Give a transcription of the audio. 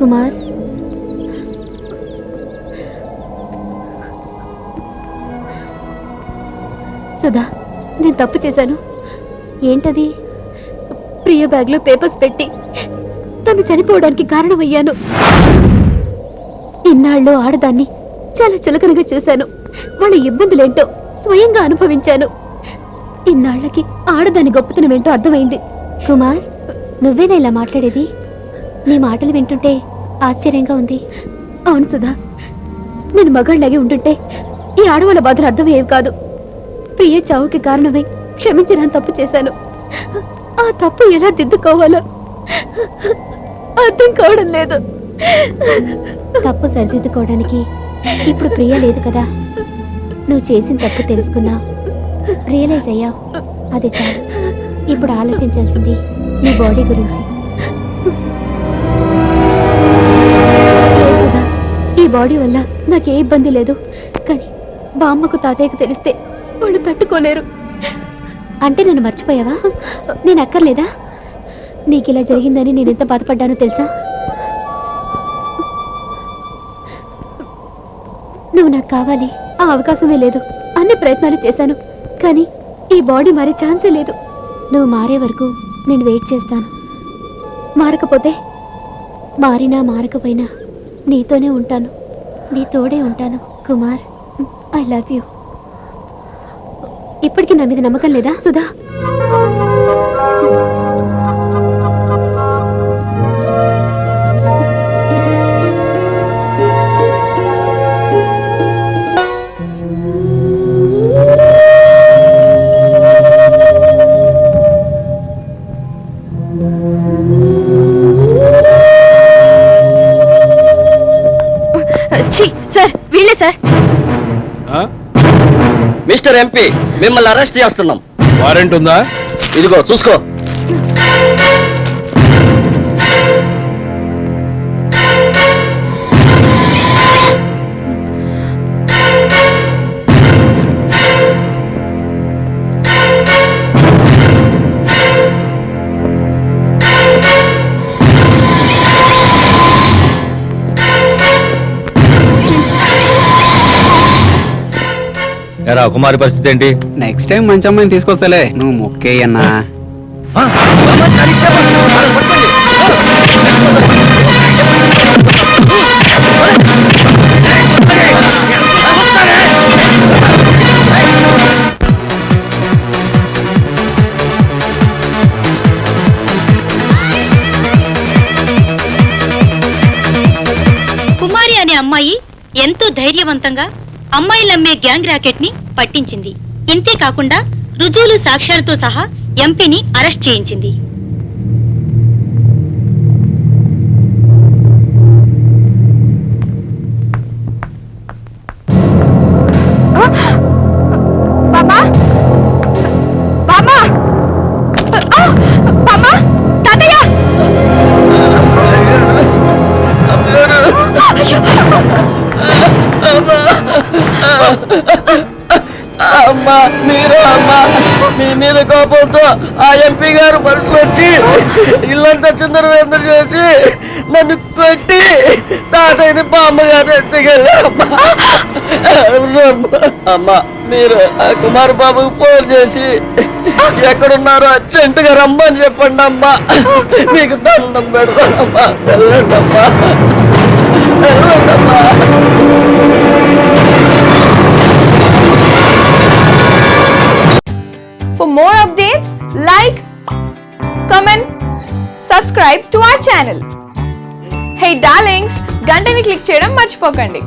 కుమార్, సుధా, నేను తప్పు చేశాను. ఏంటది? ప్రియ బ్యాగ్లో పేపర్స్ పెట్టి తను చనిపోవడానికి కారణమయ్యాను. ఇన్నాళ్ళు ఆడదాన్ని చాలా చులకనగా చూశాను. వాళ్ళ ఇబ్బందులేంటో స్వయంగా అనుభవించాను. ఇన్నాళ్లకి ఆడదాని గొప్పతనం ఏంటో అర్థమైంది. కుమార్, నువ్వేనా ఇలా మాట్లాడేది? నీ మాటలు వింటుంటే ఆశ్చర్యంగా ఉంది. అవును సుధా, నేను మగాళ్ళలాగే ఉంటుంటే ఈ ఆడవాళ్ళ బాధలు అర్థమయ్యేవి కాదు. ప్రియ చావుకి కారణమై క్షమించిన తప్పు చేశాను. ఆ తప్పు ఎలా దిద్దుకోవాలో అర్థం కావడం లేదు. తప్పు సరిదిద్దుకోవడానికి ఇప్పుడు ప్రియ లేదు కదా. నువ్వు చేసిన తప్పు తెలుసుకున్నావు, రియలైజ్ అయ్యావు, అది చాలు. ఇప్పుడు ఆలోచించాల్సింది నీ బాడీ గురించి. ఈ బాడీ వల్ల నాకే ఇబ్బంది లేదు, కానీ బామ్మకు తాతయ్యకు తెలిస్తే వాళ్ళు తట్టుకోలేరు. అంటే నన్ను మర్చిపోయావా? నేను అక్కర్లేదా? నీకు ఇలా జరిగిందని నేను ఎంత బాధపడ్డానో తెలుసా? నువ్వు నాకు కావాలి, ఆ అవకాశమే లేదు. అన్ని ప్రయత్నాలు చేశాను, కానీ ఈ బాడీ మారే ఛాన్సే లేదు. నువ్వు మారే వరకు నేను వెయిట్ చేస్తాను. మారకపోతే, మారినా మారకపోయినా నీతోనే ఉంటాను, నీ తోడే ఉంటాను. Kumar, I love you. ఇప్పటికీ నా మీద నమ్మకం లేదా సుధా? సార్, వీళ్ళే సార్. మిస్టర్ ఎంపీ, మిమ్మల్ని అరెస్ట్ చేస్తున్నాం. వారెంట్ ఉందా? ఇదిగో చూసుకో. ఎరా కుమారి పరిస్థితి ఏంటి? నెక్స్ట్ టైం మంచి అమ్మాయిని తీసుకొస్తాలే, నువ్వు మొక్కేయన్నా. కుమారి అనే అమ్మాయి ఎంతో ధైర్యవంతంగా అమ్మాయిలమ్మే గ్యాంగ్ ర్యాకెట్ ని పట్టించింది. ఇంతే కాకుండా రుజువులు సాక్ష్యాలతో సహా ఎంపీని అరెస్ట్ చేయించింది. అమ్మా, మీరు అమ్మా, మీ మీద కోపంతో ఆ ఎంపీ గారు మనసులో వచ్చి ఇల్లంతా చిందరవేంద్ర చేసి నన్ను కొట్టి తాతయ్యని బామ్మగారు ఎత్తుకెళ్ళారమ్మా. అమ్మా, మీరు ఆ కుమార్ బాబుకి ఫోన్ చేసి ఎక్కడున్నారో అర్జెంటుగా రమ్మని చెప్పండి అమ్మా. మీకు దండం పెడతానమ్మా. వెళ్ళండి అమ్మా, వెళ్ళండి అమ్మా. For more updates, like, comment, subscribe to our channel. Hey darlings, గంటని click చేయడం మర్చిపోకండి.